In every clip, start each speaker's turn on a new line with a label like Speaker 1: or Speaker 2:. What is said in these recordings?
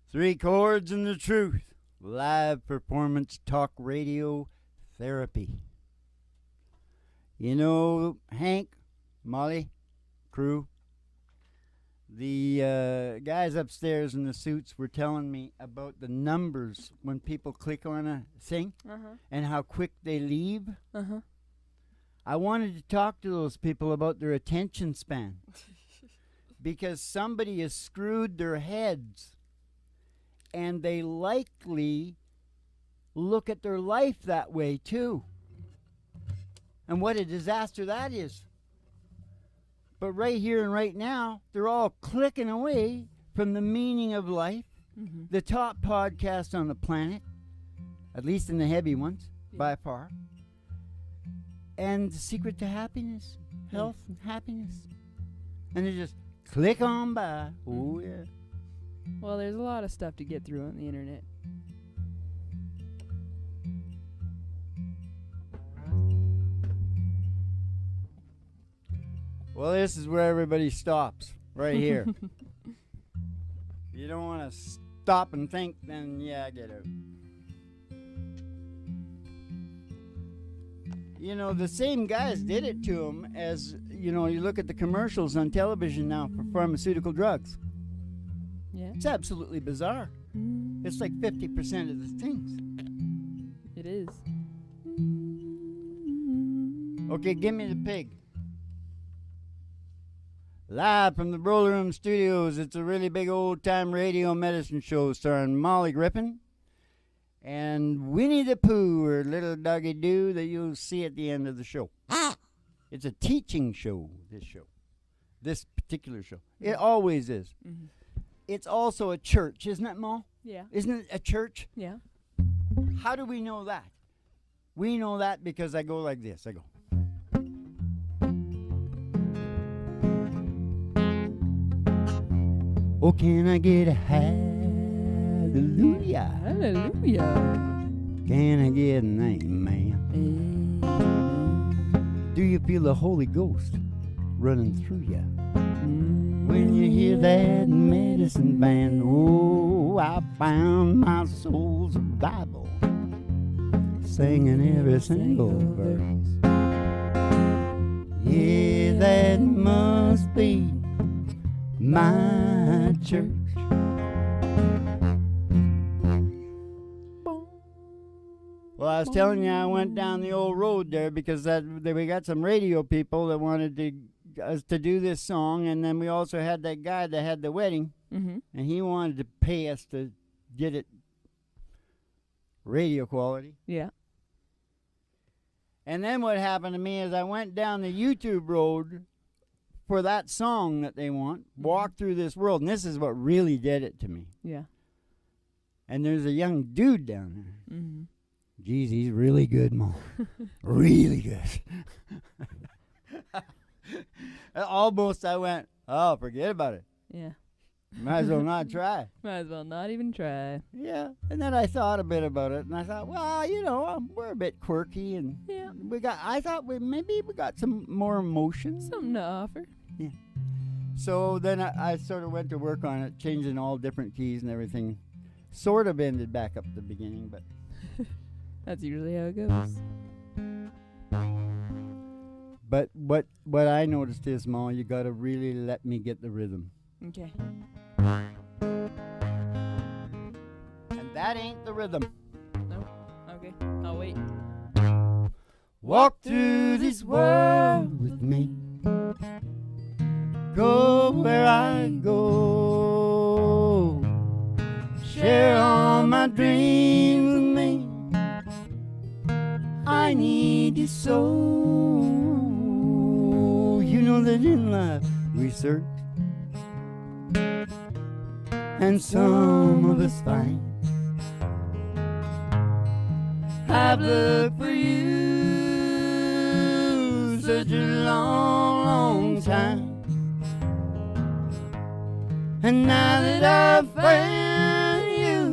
Speaker 1: Three Chords and the Truth. Live performance talk radio therapy. You know, Hank, Molly, crew, the guys upstairs in the suits were telling me about the numbers when people click on a thing and how quick they leave. I wanted to talk to those people about their attention span because somebody has screwed their heads and they likely look at their life that way too. And what a disaster that is. But right here and right now, they're all clicking away from the meaning of life, the top podcast on the planet, at least in the heavy ones, by far, and the secret to happiness, health and happiness. And they just click on by. Oh, yeah.
Speaker 2: Well, there's a lot of stuff to get through on the internet.
Speaker 1: Well, this is where everybody stops, right here. You don't want to stop and think, then yeah, get out. You know, the same guys did it to him as, you know, you look at the commercials on television now for pharmaceutical drugs.
Speaker 2: Yeah.
Speaker 1: It's absolutely bizarre. It's like 50% of the things.
Speaker 2: It is.
Speaker 1: Okay, give me the pig. Live from the Roller Room Studios, it's a really big old-time radio medicine show starring Molly Griffin and Winnie the Pooh, or Little Doggy Doo, that you'll see at the end of the show. It's a teaching show, this particular show. It always is. It's also a church, isn't it, Ma?
Speaker 2: Yeah.
Speaker 1: Isn't it a church?
Speaker 2: Yeah.
Speaker 1: How do we know that? We know that because I go like this. I go. Oh, can I get a hallelujah?
Speaker 2: Hallelujah.
Speaker 1: Can I get an amen? Do you feel the Holy Ghost running through you? When you hear that medicine band, oh, I found my soul's Bible, singing every single verse. Yeah, that must be my church. Well, I was telling you, I went down the old road there because we got some radio people that wanted us to do this song, and then we also had that guy that had the wedding, and he wanted to pay us to get it radio quality.
Speaker 2: Yeah.
Speaker 1: And then what happened to me is I went down the YouTube road for that song that they want, walk through this world, and this is what really did it to me.
Speaker 2: Yeah.
Speaker 1: And there's a young dude down there. Geez, he's really good, Mom. Really good. Almost I went, oh, forget about it.
Speaker 2: Yeah.
Speaker 1: Might as well not try.
Speaker 2: Might as well not even try.
Speaker 1: Yeah. And then I thought a bit about it, and I thought, well, you know, we're a bit quirky, and
Speaker 2: Yeah.
Speaker 1: I thought maybe we got some more emotion.
Speaker 2: Something to offer.
Speaker 1: Yeah. So then I sort of went to work on it, changing all different keys and everything. Sort of ended back up at the beginning, but
Speaker 2: That's usually how it goes.
Speaker 1: but what I noticed is, Ma, you got to really let me get the rhythm.
Speaker 2: Okay.
Speaker 1: And that ain't the rhythm.
Speaker 2: Nope. Okay. I'll wait.
Speaker 1: Walk through this world with me. Go where I go. Share all my dreams with me. I need you so. You know that in life we search, and some of us find. I've looked for you such a long, long time, and now that I've found you,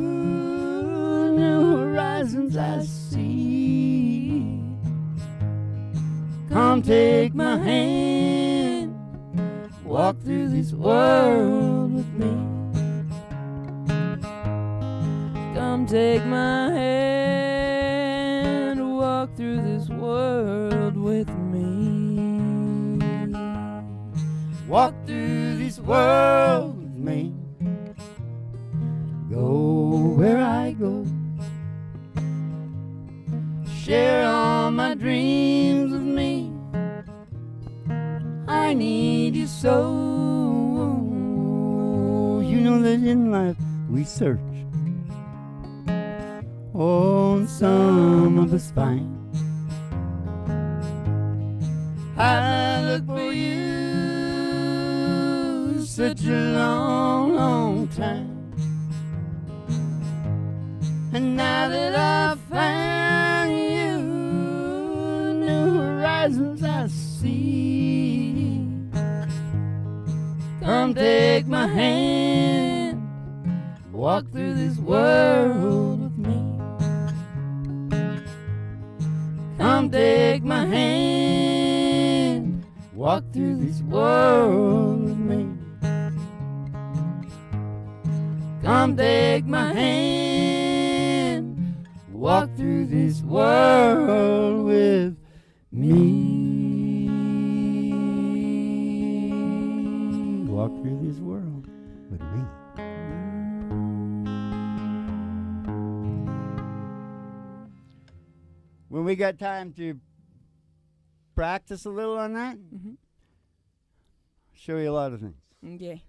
Speaker 1: new horizons I see. Come take my hand, walk through this world with me.
Speaker 2: Come take my hand, walk through this world with me.
Speaker 1: Walk through this world with me. Go where I go. Share all my dreams with me. I need you so. You know that in life we search. Oh, and some of us find. I look for you such a long, long time. And now that I've found you, new horizons I see. Come take my hand, walk through this world with me. Come take my hand, walk through this world with me. Come take my hand, walk through this world with me. Walk through this world with me. When we got time to practice a little on that, show you a lot of things.
Speaker 2: Okay.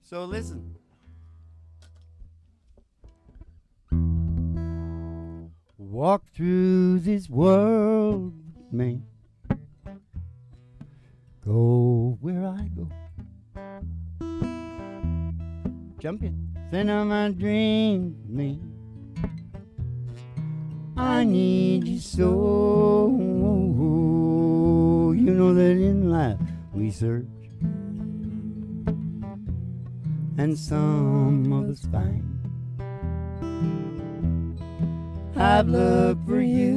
Speaker 1: So listen. Walk through this world with me. Go where I go. Jump in. Send on my dreams with me. I need you so. You know that in life we search, and some of us find. I've looked for you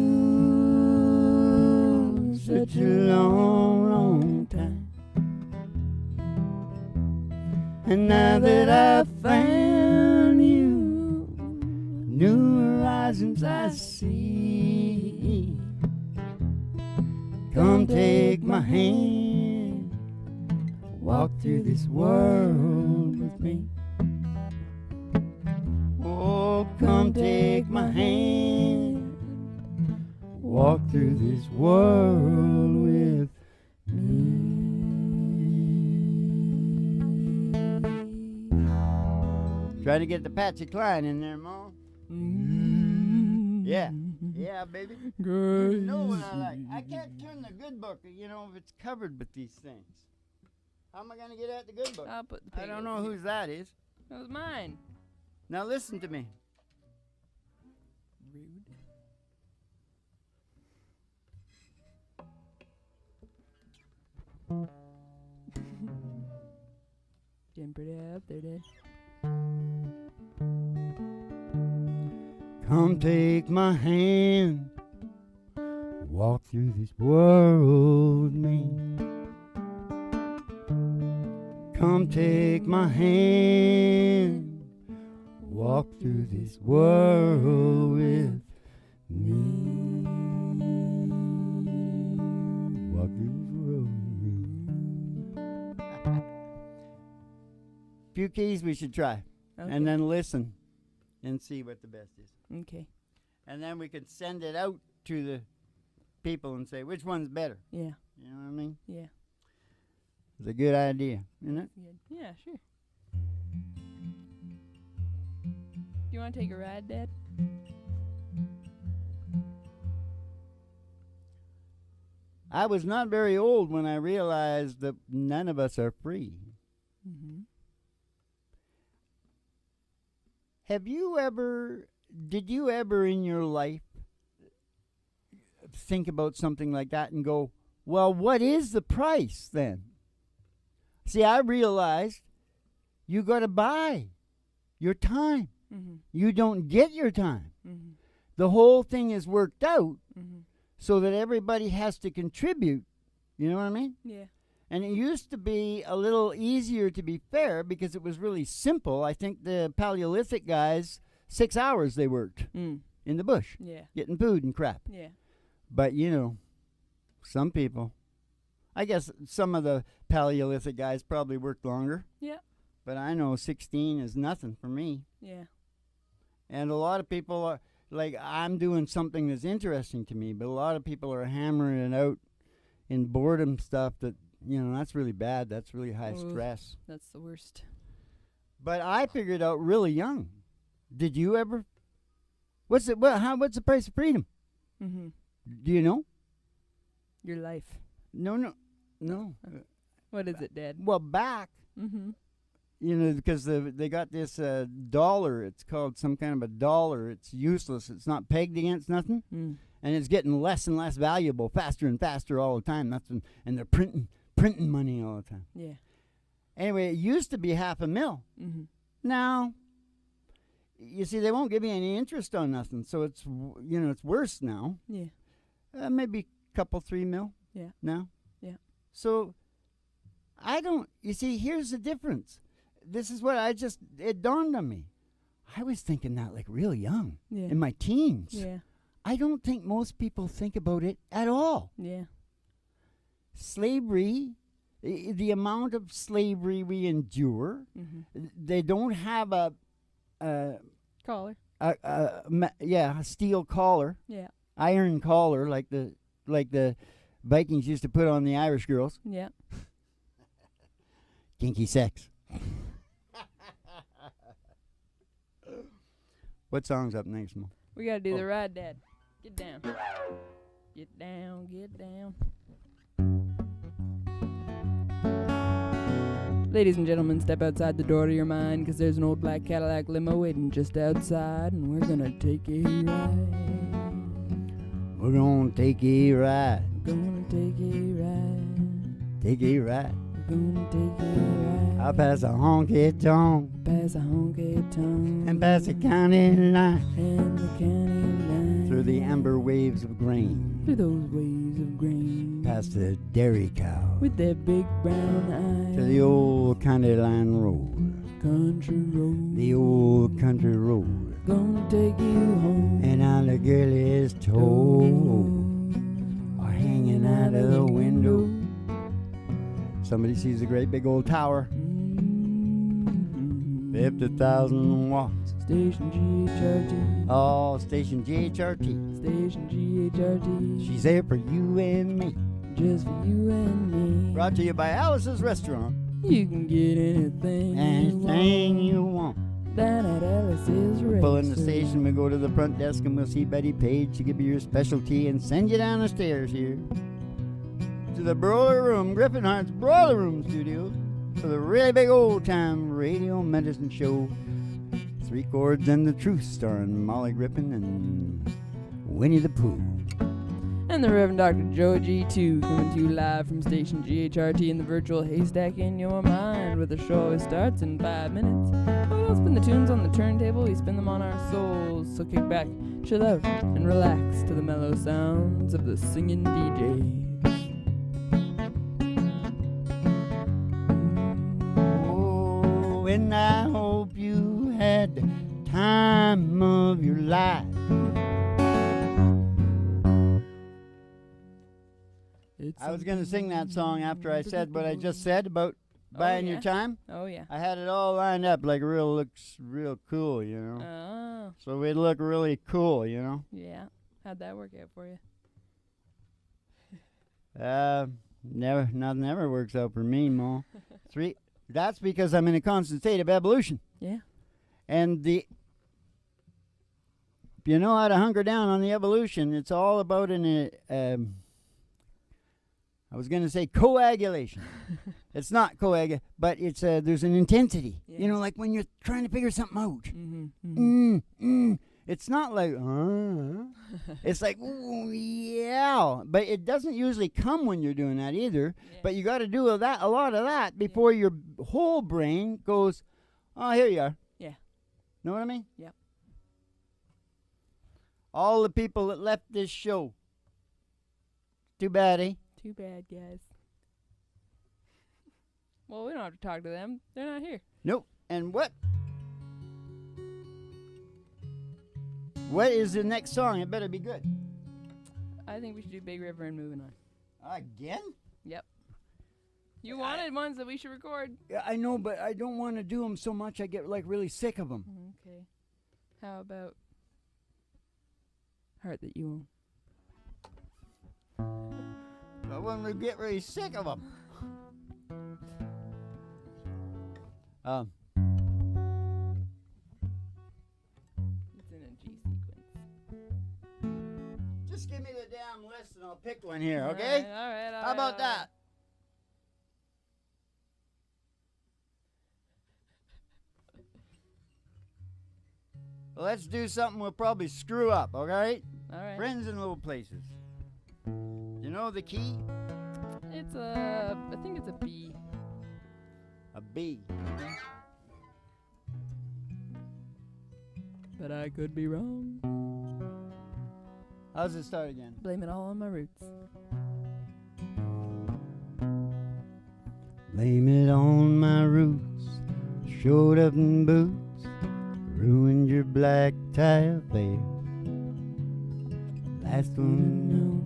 Speaker 1: such a long, long time. And now that I've found you, new horizons I see. Come take my hand, walk through this world with me. Oh, come take my hand, walk through this world with me. Try to get the Patsy Cline in there, Ma. Yeah. Yeah, baby. You know what I like. I can't turn the good book, you know, if it's covered with these things. How am I going to get at the good book?
Speaker 2: I'll put the
Speaker 1: I don't know whose that is.
Speaker 2: That was mine.
Speaker 1: Now listen to me.
Speaker 2: Rude. Getting pretty high up there, Dad.
Speaker 1: Come take my hand, walk through this world with me. Come take my hand, walk through this world with me. Walk through this world with me. Few keys we should try,
Speaker 2: Okay.
Speaker 1: and then listen and see what the best is.
Speaker 2: Okay.
Speaker 1: And then we can send it out to the people and say, which one's better?
Speaker 2: Yeah.
Speaker 1: You know what I mean?
Speaker 2: Yeah.
Speaker 1: It's a good idea, isn't it?
Speaker 2: Good. Yeah, sure. Do you want to take a ride, Dad?
Speaker 1: I was not very old when I realized that none of us are free.
Speaker 2: Mm-hmm.
Speaker 1: Did you ever in your life think about something like that and go, well, what is the price then? See, I realized you got to buy your time.
Speaker 2: Mm-hmm.
Speaker 1: You don't get your time.
Speaker 2: Mm-hmm.
Speaker 1: The whole thing is worked out
Speaker 2: Mm-hmm.
Speaker 1: so that everybody has to contribute. You know what I mean?
Speaker 2: Yeah.
Speaker 1: And it used to be a little easier, to be fair, because it was really simple. I think the Paleolithic guys, 6 hours they worked in the bush, getting food and crap.
Speaker 2: Yeah.
Speaker 1: But, some people, I guess some of the Paleolithic guys probably worked longer.
Speaker 2: Yeah.
Speaker 1: But I know 16 is nothing for me.
Speaker 2: Yeah.
Speaker 1: And a lot of people are, like, I'm doing something that's interesting to me, but a lot of people are hammering it out in boredom stuff that, that's really bad. That's really high stress.
Speaker 2: That's the worst.
Speaker 1: But I figured out really young. Did you ever? What's the price of freedom?
Speaker 2: Mm-hmm.
Speaker 1: Do you know?
Speaker 2: Your life.
Speaker 1: No.
Speaker 2: What is it, Dad?
Speaker 1: Well, back, because they got this dollar. It's called some kind of a dollar. It's useless. It's not pegged against nothing. And it's getting less and less valuable, faster and faster all the time. And they're printing money all the time.
Speaker 2: Yeah.
Speaker 1: Anyway, it used to be $500,000. Now, you see, they won't give you any interest on nothing, so it's it's worse now.
Speaker 2: Yeah.
Speaker 1: Maybe a couple, $3 million.
Speaker 2: Yeah.
Speaker 1: Now.
Speaker 2: Yeah.
Speaker 1: So, I don't. You see, here's the difference. This is what it dawned on me. I was thinking that like real young, in my teens.
Speaker 2: Yeah.
Speaker 1: I don't think most people think about it at all.
Speaker 2: Yeah.
Speaker 1: Slavery, the amount of slavery we endure, they don't have a
Speaker 2: collar.
Speaker 1: A steel collar.
Speaker 2: Yeah.
Speaker 1: Iron collar like the Vikings used to put on the Irish girls.
Speaker 2: Yeah.
Speaker 1: Kinky sex. What song's up next, Mo?
Speaker 2: We gotta do the ride, Dad. Get down. Get down, get down. Ladies and gentlemen, step outside the door to your mind, 'cause there's an old black Cadillac limo waiting just outside, and we're gonna take a ride.
Speaker 1: We're gonna take a ride.
Speaker 2: We're gonna take a ride.
Speaker 1: Take a ride.
Speaker 2: We're gonna take a ride.
Speaker 1: I'll pass a honky tonk.
Speaker 2: Pass a honky tonk.
Speaker 1: And pass the county line.
Speaker 2: And the county line.
Speaker 1: Through the amber waves of grain.
Speaker 2: Through those waves of grain.
Speaker 1: Past the dairy cow.
Speaker 2: With their big brown eyes.
Speaker 1: To the old county line road.
Speaker 2: Country road.
Speaker 1: The old country road.
Speaker 2: Gonna take you home.
Speaker 1: And on the girl's toe. Are hanging out of the window. Somebody sees a great big old tower. 50,000 watts.
Speaker 2: Station GHRT.
Speaker 1: Oh, station GHRT.
Speaker 2: Station GHRT.
Speaker 1: She's there for you and me.
Speaker 2: Just for you and me.
Speaker 1: Brought to you by Alice's Restaurant.
Speaker 2: You can get anything
Speaker 1: you want.
Speaker 2: Down at Alice's Restaurant.
Speaker 1: Pull in the station, we go to the front desk and we'll see Betty Page to give you your specialty and send you down the stairs here to the Broiler Room, Griffin Hart's Broiler Room Studio, for the really big old time radio medicine show. 3 Chords and the Truth, starring Molly Griffin and Winnie the Pooh.
Speaker 2: And the Reverend Dr. Joe G2 coming to you live from station GHRT in the virtual haystack in your mind, where the show always starts in 5 minutes. But we don't spin the tunes on the turntable, we spin them on our souls. So kick back, chill out, and relax to the mellow sounds of the singing DJs.
Speaker 1: Oh, and I hope you had the time of your life. I was going to sing that song after I said what I just said about buying your time.
Speaker 2: Oh, yeah.
Speaker 1: I had it all lined up like looks real cool, you know.
Speaker 2: Oh.
Speaker 1: So we'd look really cool, you know.
Speaker 2: Yeah. How'd that work out for you?
Speaker 1: Nothing ever works out for me, Mo. That's because I'm in a constant state of evolution.
Speaker 2: Yeah.
Speaker 1: And if you know how to hunker down on the evolution, it's all about I was going to say coagulation. It's not but it's there's an intensity. Yeah. You know, like when you're trying to figure something out. It's not like, it's like, ooh, yeah. But it doesn't usually come when you're doing that either. Yeah. But you got to do a lot of that before your whole brain goes, oh, here you are.
Speaker 2: Yeah.
Speaker 1: Know what I mean?
Speaker 2: Yep.
Speaker 1: All the people that left this show. Too bad, eh?
Speaker 2: Too bad, guys. Well, we don't have to talk to them. They're not here.
Speaker 1: Nope. And what is the next song? It better be good.
Speaker 2: I think we should do Big River and moving on.
Speaker 1: Again?
Speaker 2: Yep. You wanted ones that we should record.
Speaker 1: Yeah, I know, but I don't want to do them so much I get like really sick of them.
Speaker 2: Okay. How about Heart That You Own?
Speaker 1: I want to get really sick of them.
Speaker 2: It's in a G sequence.
Speaker 1: Just give me the damn list and I'll pick one here, okay?
Speaker 2: All right.
Speaker 1: How about that? Well, let's do something we'll probably screw up, all right?
Speaker 2: All right.
Speaker 1: Friends in Low Places. You know the key?
Speaker 2: It's I think it's a B.
Speaker 1: A B.
Speaker 2: But I could be wrong.
Speaker 1: How's it start again?
Speaker 2: Blame it all on my roots.
Speaker 1: Blame it on my roots. Showed up in boots. Ruined your black tie affair. Last one to know.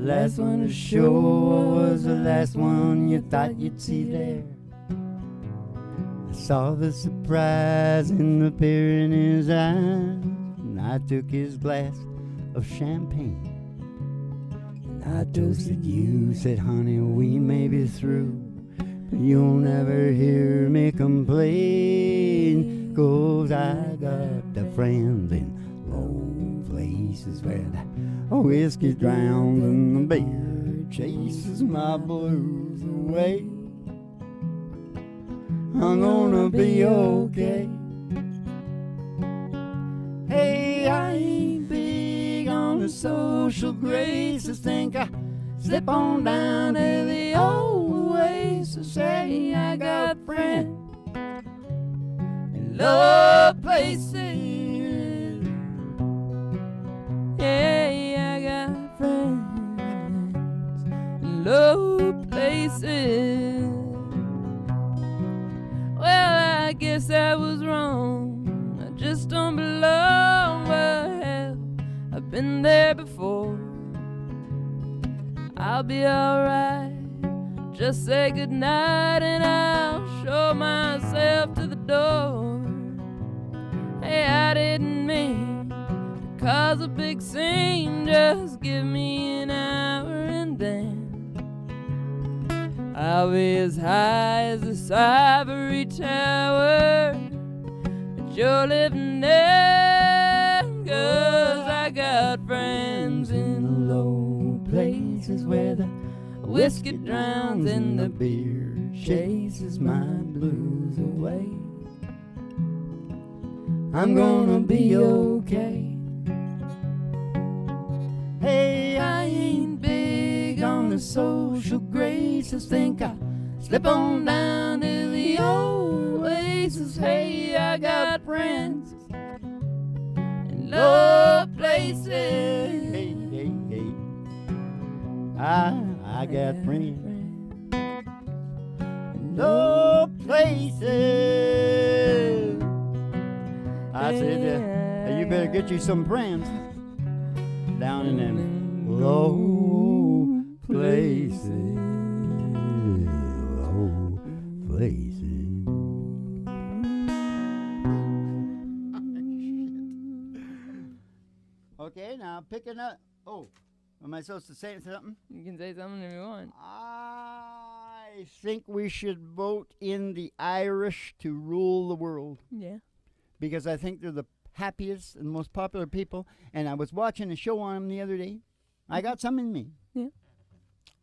Speaker 1: Last one to show. Was the last one you thought you'd see there. I saw the surprise in the fear in his eyes, and I took his glass of champagne. And I toasted you, said, honey, we may be through, but you'll never hear me complain. 'Cause I got the friends in low places where the whiskey drowns and the beer chases my blues away. I'm gonna be okay. Hey, I ain't big on the social graces. Think I slip on down to the old ways to say I got friends in low places. Yeah, I got friends in low places. Well, I guess I was wrong. I just don't belong. Well, I've been there before. I'll be alright. Just say goodnight and I'll show myself to the door. Hey, I didn't mean to cause a big scene. Just give me an hour and then I'll be as high as this ivory tower that you're living in. 'Cause I got friends in the low places where the whiskey drowns and the beer chases my blues away. I'm gonna be okay. Hey, I ain't big on the social graces. Think I slip on down to the oasis. Hey, I got friends in low places. Hey, hey, hey. I got friends in low places. I said, you better get you some friends down in them low places. Low places. Okay, now picking up. Oh, am I supposed to say something?
Speaker 2: You can say something if you want.
Speaker 1: I think we should vote in the Irish to rule the world.
Speaker 2: Yeah.
Speaker 1: Because I think they're the happiest and most popular people. And I was watching a show on them the other day. I got some in me.
Speaker 2: Yeah.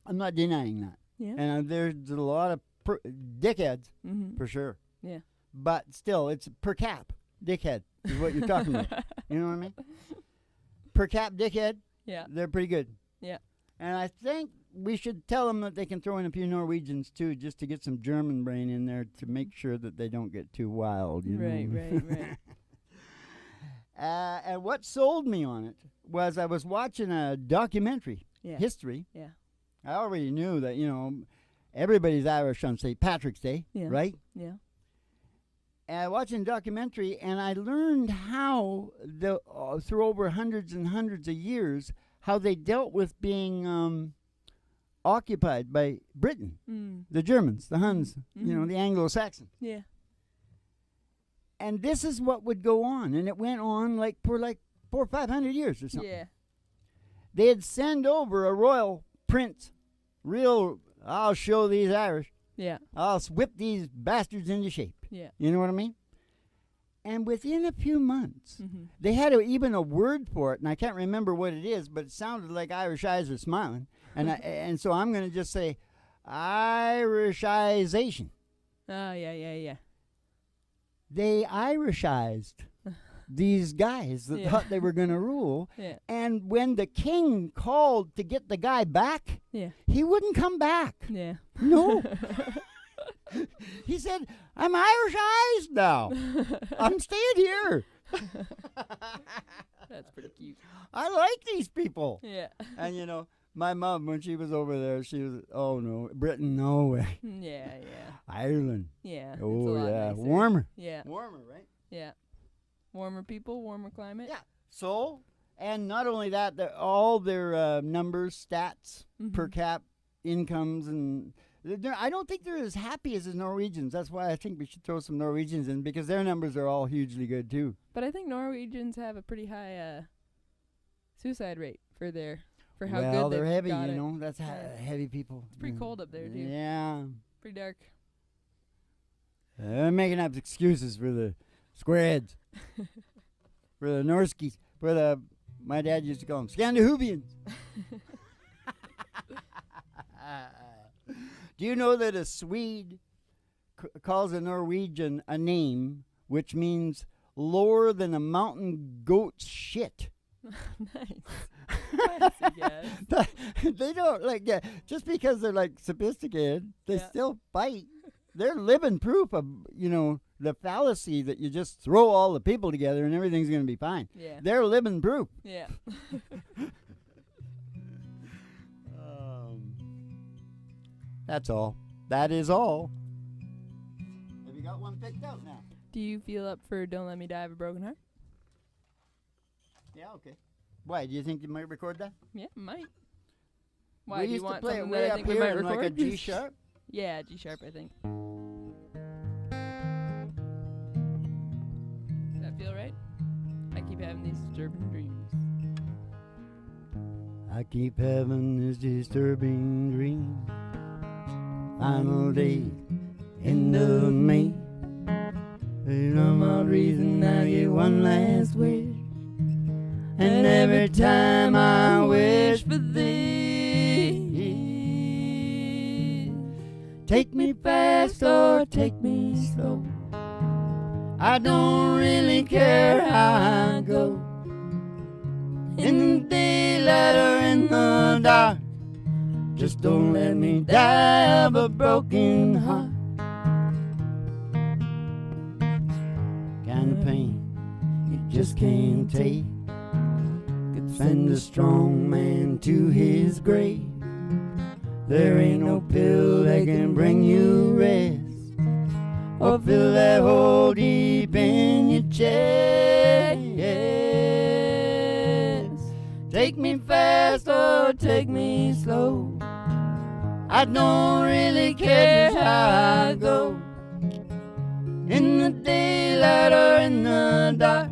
Speaker 1: I'm not denying that.
Speaker 2: Yeah.
Speaker 1: And there's a lot of dickheads, for sure.
Speaker 2: Yeah.
Speaker 1: But still, it's per cap dickhead is what you're talking about. You know what I mean? Per cap dickhead.
Speaker 2: Yeah.
Speaker 1: They're pretty good.
Speaker 2: Yeah.
Speaker 1: And I think we should tell them that they can throw in a few Norwegians, too, just to get some German brain in there to make sure that they don't get too wild. You know?
Speaker 2: Right.
Speaker 1: And what sold me on it was I was watching a documentary, history.
Speaker 2: Yeah.
Speaker 1: I already knew that, everybody's Irish on St. Patrick's Day, right?
Speaker 2: Yeah.
Speaker 1: And I watched a documentary, and I learned how through over hundreds and hundreds of years, how they dealt with being occupied by Britain, the Germans, the Huns, the Anglo-Saxons.
Speaker 2: Yeah.
Speaker 1: And this is what would go on, and it went on for 400 or 500 years or something.
Speaker 2: Yeah.
Speaker 1: They'd send over a royal prince, I'll show these Irish.
Speaker 2: Yeah.
Speaker 1: I'll whip these bastards into shape.
Speaker 2: Yeah.
Speaker 1: You know what I mean? And within a few months, they had even a word for it, and I can't remember what it is, but it sounded like Irish eyes are smiling. And so I'm going to just say Irishization.
Speaker 2: Oh, yeah.
Speaker 1: They Irishized these guys that thought they were going to rule.
Speaker 2: Yeah.
Speaker 1: And when the king called to get the guy back, he wouldn't come back.
Speaker 2: Yeah.
Speaker 1: No. He said, I'm Irishized now. I'm staying here.
Speaker 2: That's pretty cute.
Speaker 1: I like these people.
Speaker 2: Yeah.
Speaker 1: And, my mom, when she was over there, she was, oh, no, Britain, no way.
Speaker 2: Yeah.
Speaker 1: Ireland.
Speaker 2: Yeah.
Speaker 1: Oh, yeah.
Speaker 2: Nicer.
Speaker 1: Warmer.
Speaker 2: Yeah.
Speaker 1: Warmer, right?
Speaker 2: Yeah. Warmer people, warmer climate.
Speaker 1: Yeah. So, and not only that, all their numbers, stats, per cap, incomes, and I don't think they're as happy as the Norwegians. That's why I think we should throw some Norwegians in, because their numbers are all hugely good, too.
Speaker 2: But I think Norwegians have a pretty high suicide rate for how
Speaker 1: well,
Speaker 2: good
Speaker 1: they're
Speaker 2: they've
Speaker 1: heavy,
Speaker 2: got it.
Speaker 1: That's heavy people.
Speaker 2: It's pretty cold up there, too.
Speaker 1: Yeah.
Speaker 2: Pretty dark.
Speaker 1: They're making up excuses for the squareheads, for the Norskies, my dad used to call them Scandinavians. Do you know that a Swede calls a Norwegian a name which means lower than a mountain goat's shit?
Speaker 2: Nice.
Speaker 1: They don't just because they're sophisticated, they still fight. They're living proof of the fallacy that you just throw all the people together and everything's going to be fine.
Speaker 2: Yeah.
Speaker 1: They're living proof.
Speaker 2: Yeah.
Speaker 1: That's all. That is all. Have you got one picked out now?
Speaker 2: Do you feel up for Don't Let Me Die of a Broken Heart?
Speaker 1: Yeah, okay. Why, do you think you might record that?
Speaker 2: Yeah, might. Why,
Speaker 1: we
Speaker 2: do you
Speaker 1: used
Speaker 2: want
Speaker 1: to play it
Speaker 2: something
Speaker 1: way
Speaker 2: that I
Speaker 1: up
Speaker 2: think we
Speaker 1: here
Speaker 2: might
Speaker 1: in
Speaker 2: record?
Speaker 1: like a G sharp.
Speaker 2: Yeah, G sharp, I think. Does that feel right? I keep having these disturbing dreams.
Speaker 1: I keep having this disturbing dream. Final day, end of May. For some odd reason I get one last wish. And every time I wish for thee, take me fast or take me slow, I don't really care how I go. In the daylight or in the dark, just don't let me die of a broken heart. Kind of pain you just can't take could send a strong man to his grave. There ain't no pill that can bring you rest or fill that hole deep in your chest. Take me fast or take me slow, I don't really care how I go. In the daylight or in the dark,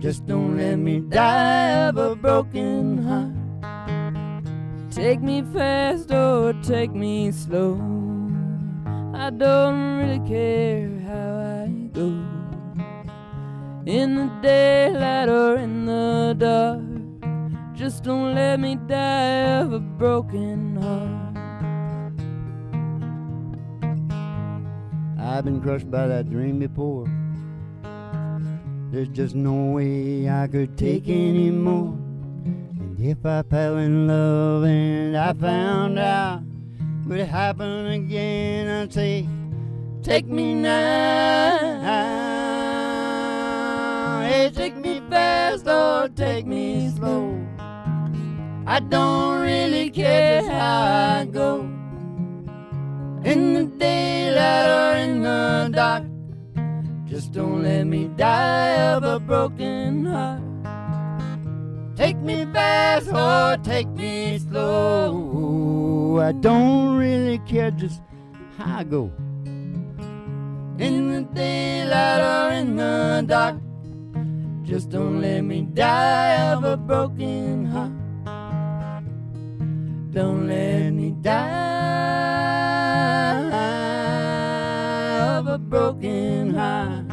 Speaker 1: just don't let me die of a broken heart. Take me fast or take me slow, I don't really care how I go. In the daylight or in the dark, just don't let me die of a broken heart. I've been crushed by that dream before. There's just no way I could take any more. And if I fell in love and I found out would it happen again, I'd say, take me now. Hey, take me fast or take me slow, I don't really care how I go. in the daylight or in the dark. Just don't let me die of a broken heart. Take me fast or take me slow. I don't really care just how I go. In the daylight or in the dark. Just don't let me die of a broken heart. Don't let me die of a broken heart.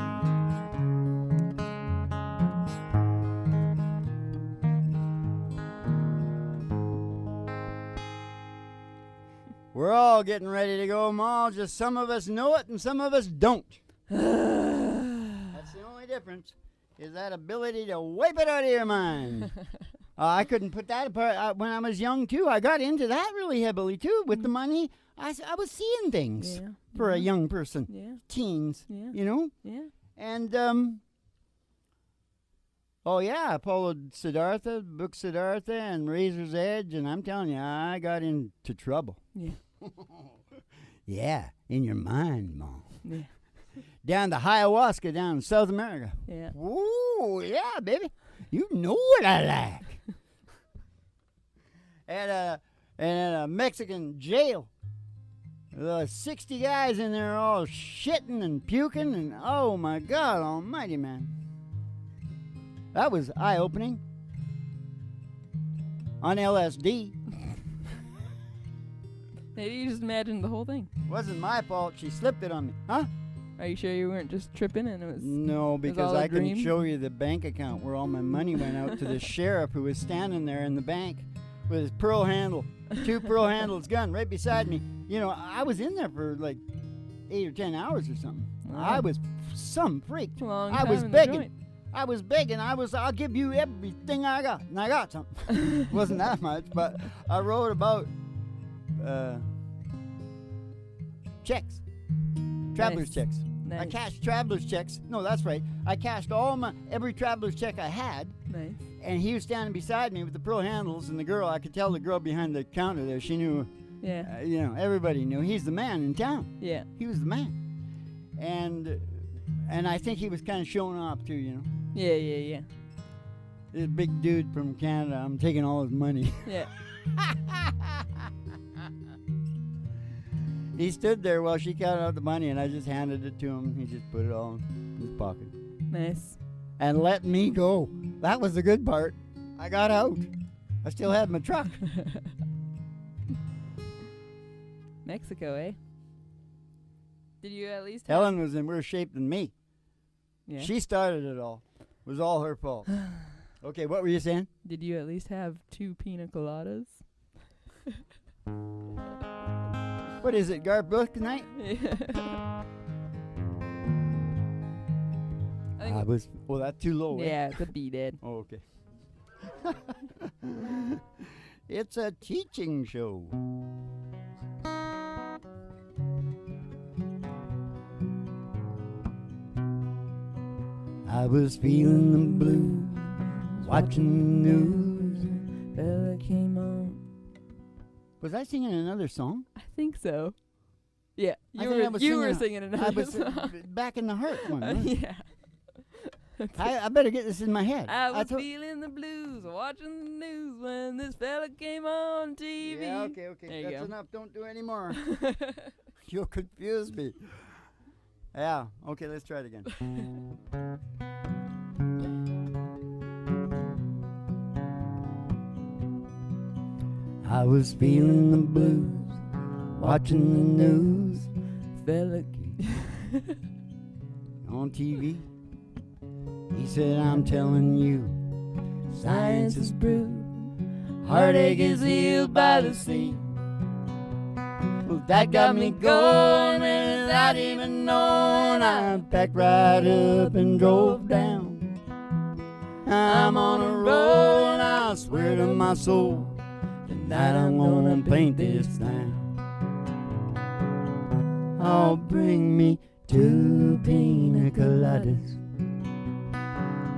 Speaker 1: We're all getting ready to go, Ma. Just some of us know it and some of us don't. That's the only difference, is that ability to wipe it out of your mind. I couldn't put that apart when I was young, too. I got into that really heavily, too, with the money. I was seeing things for a young person, teens, you know?
Speaker 2: Yeah.
Speaker 1: And, I followed Siddhartha, book Siddhartha and Razor's Edge, and I'm telling you, I got into trouble.
Speaker 2: Yeah.
Speaker 1: Yeah, in your mind, Mom.
Speaker 2: Yeah.
Speaker 1: Down to ayahuasca down in South America.
Speaker 2: Yeah.
Speaker 1: Ooh, yeah, baby. You know what I like. At a Mexican jail. 60 guys in there all shitting and puking, and oh my God almighty, man. That was eye-opening. On LSD.
Speaker 2: Maybe you just imagined the whole thing.
Speaker 1: Wasn't my fault. She slipped it on me. Huh?
Speaker 2: Are you sure you weren't just tripping and it was...
Speaker 1: No, because
Speaker 2: all a
Speaker 1: I can
Speaker 2: dream?
Speaker 1: show you the bank account where all my money went out to the sheriff who was standing there in the bank with his pearl handle, 2 pearl handles gun right beside me. You know, I was in there for like 8 or 10 hours or something.
Speaker 2: Wow.
Speaker 1: I was some freak.
Speaker 2: Long
Speaker 1: I
Speaker 2: time
Speaker 1: was
Speaker 2: in the
Speaker 1: begging.
Speaker 2: joint.
Speaker 1: I was begging. I'll give you everything I got. And I got something. Wasn't that much, but I wrote about checks. Traveler's checks.
Speaker 2: Nice.
Speaker 1: I cashed traveler's checks. No, that's right. I cashed every traveler's check I had.
Speaker 2: Nice.
Speaker 1: And he was standing beside me with the pearl handles, and the girl, I could tell the girl behind the counter there, she knew,
Speaker 2: Yeah.
Speaker 1: Everybody knew. He's the man in town.
Speaker 2: Yeah.
Speaker 1: He was the man. And I think he was kind of showing off too,
Speaker 2: Yeah.
Speaker 1: This big dude from Canada, I'm taking all his money.
Speaker 2: Yeah.
Speaker 1: He stood there while she counted out the money, and I just handed it to him. He just put it all in his pocket.
Speaker 2: Nice.
Speaker 1: And let me go. That was the good part. I got out. I still had my truck.
Speaker 2: Mexico, eh? Did you at least
Speaker 1: Helen was in worse shape than me.
Speaker 2: Yeah.
Speaker 1: She started it all. It was all her fault. Okay, what were you saying?
Speaker 2: Did you at least have 2 pina coladas?
Speaker 1: What is it, Garbuck night?
Speaker 2: Yeah.
Speaker 1: That's too low. eh?
Speaker 2: Yeah, it's a B, Dad.
Speaker 1: Oh, okay. It's a teaching show. I was feeling the blues, watching the news.
Speaker 2: Bella came on.
Speaker 1: Was I singing another song?
Speaker 2: I think so. Yeah,
Speaker 1: I think I was
Speaker 2: you were
Speaker 1: singing
Speaker 2: singing
Speaker 1: I
Speaker 2: another
Speaker 1: was
Speaker 2: song.
Speaker 1: back in the heart one. Huh?
Speaker 2: Yeah.
Speaker 1: I better get this in my head.
Speaker 2: I was feeling the blues, watching the news when this fella came on TV.
Speaker 1: Yeah, okay.
Speaker 2: There you
Speaker 1: That's
Speaker 2: go.
Speaker 1: enough. Don't do any more. You'll confuse me. Yeah, okay, let's try it again. I was feeling the blues, watching the news. Fella on TV. He said, I'm telling you, science is proved. Heartache is healed by the sea. Well, that got me going without even knowing. I packed right up and drove down. I'm on a roll and I swear to my soul, tonight I'm gonna paint this town. Oh, bring me 2 pina coladas,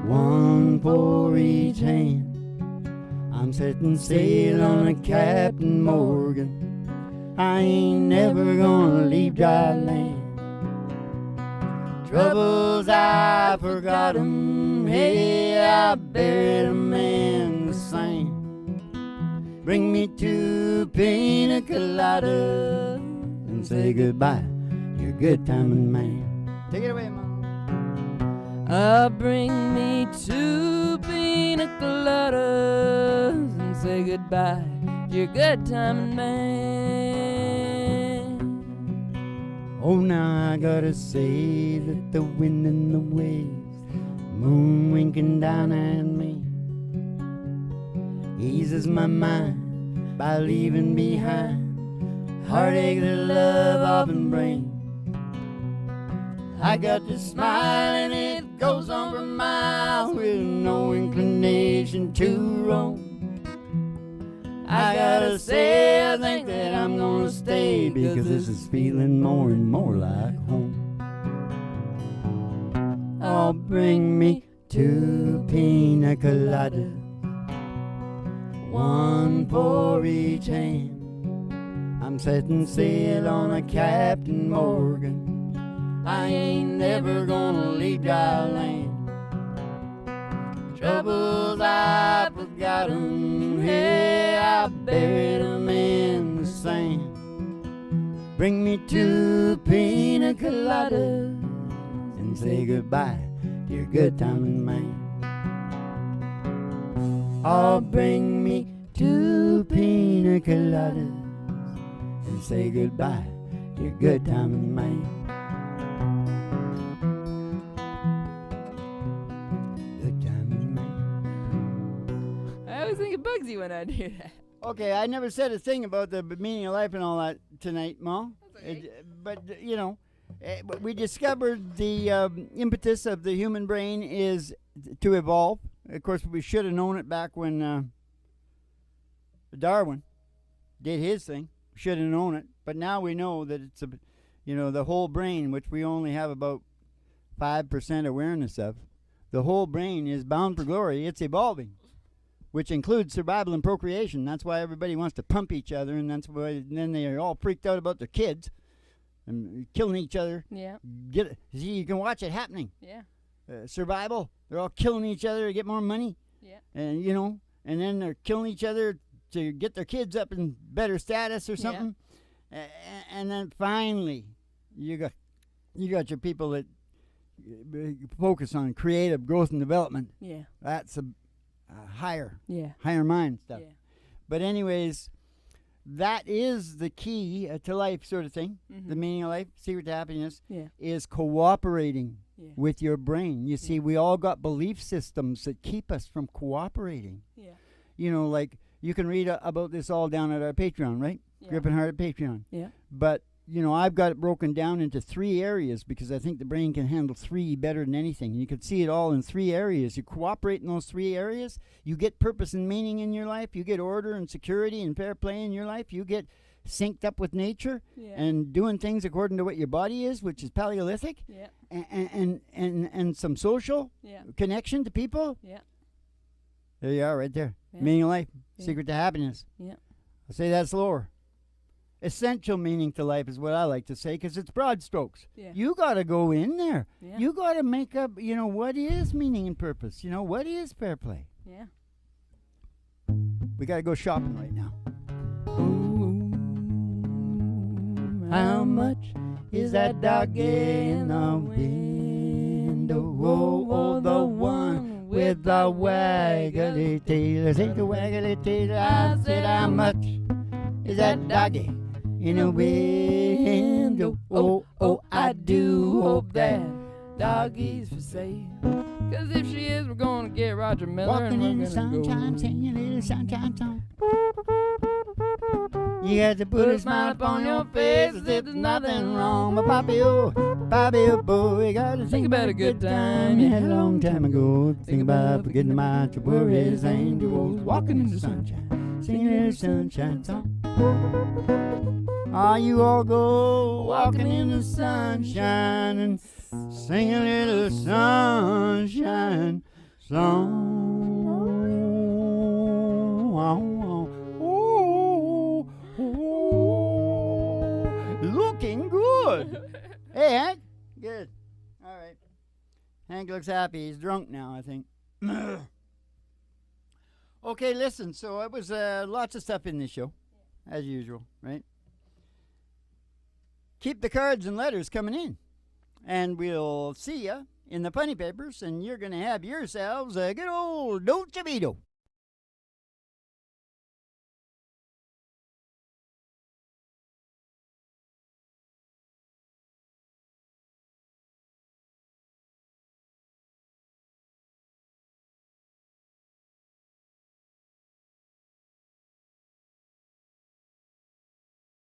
Speaker 1: 1 for each hand. I'm setting sail on a Captain Morgan, I ain't never gonna leave dry land. Troubles I forgot 'em, hey, I buried 'em in the sand. Bring me 2 pina coladas and say goodbye, you're a good timing man. Take it away, Mom.
Speaker 2: Bring me 2 pina coladas and say goodbye, you're a good timing man.
Speaker 1: Oh, now I gotta say that the wind and the waves, moon winking down at me, eases my mind by leaving behind heartache that love often brings. I got to smile and it goes on for miles with no inclination to roam. I gotta say I think that I'm gonna stay because this is feeling more and more like home. Oh, bring me 2 pina coladas, 1 for each hand. I'm setting sail on a Captain Morgan. I ain't never gonna leave dry land. Troubles I forgot 'em, hey, I buried 'em in the sand. Bring me 2 pina coladas and say goodbye, dear good timing man. Oh, bring me 2 pina coladas and say goodbye, dear good timing man.
Speaker 2: I always think of Bugsy when I do that.
Speaker 1: Okay, I never said a thing about the meaning of life and all that tonight, Mom.
Speaker 2: Okay.
Speaker 1: But, you know, we discovered the impetus of the human brain is to evolve. Of course, we should have known it back when Darwin did his thing. Should have known it. But now we know that it's, the whole brain, which we only have about 5% awareness of. The whole brain is bound for glory. It's evolving, which includes survival and procreation. That's why everybody wants to pump each other, and that's why then they are all freaked out about their kids and killing each other.
Speaker 2: Yeah.
Speaker 1: See, you can watch it happening.
Speaker 2: Yeah.
Speaker 1: Survival. They're all killing each other to get more money.
Speaker 2: Yeah.
Speaker 1: And, and then they're killing each other to get their kids up in better status or something. Yeah. And then finally, you got your people that focus on creative growth and development.
Speaker 2: Yeah.
Speaker 1: That's a higher mind stuff.
Speaker 2: Yeah.
Speaker 1: But anyways, that is the key to life sort of thing. Mm-hmm. The meaning of life, secret to happiness, is cooperating with your brain. You see, we all got belief systems that keep us from cooperating. Yeah. Like you can read about this all down at our Patreon, right? Yeah. Grip and Heart at Patreon. Yeah. But I've got it broken down into 3 areas because I think the brain can handle 3 better than anything. You can see it all in 3 areas. You cooperate in those 3 areas, you get purpose and meaning in your life, you get order and security and fair play in your life, you get synced up with nature and doing things according to what your body is, which is Paleolithic, and some social connection to people. Yeah. There you are right there. Yeah. Meaning of life, secret to happiness. Yeah. I'll say that slower. Essential meaning to life is what I like to say because it's broad strokes. Yeah. You got to go in there. Yeah. You got to make up, what is meaning and purpose? What is fair play? Yeah. We got to go shopping right now. Ooh, how much is that dog in the window? Oh, the one with the waggly tail. Say the waggly tail. I said, how much is that doggy in a window? Oh, I do hope that doggy's for sale.
Speaker 2: 'Cause if she is, we're gonna get Roger Miller.
Speaker 1: Walking in the sunshine, singing a little sunshine song. You got to put a smile upon your face as if there's nothing wrong. But Bobby, oh boy, you gotta think about a good time you had a long time ago. Think about forgetting about your worries and your woes. Walking in the sunshine, singing a little sunshine song. You all go walking in the sunshine and sing a little sunshine song. Oh, oh, oh, oh. looks happy. He's drunk now, I think. Okay, listen. So it was lots of stuff in this show, as usual, right? Keep the cards and letters coming in. And we'll see ya in the funny papers, and you're going to have yourselves a good old Dolce Vito.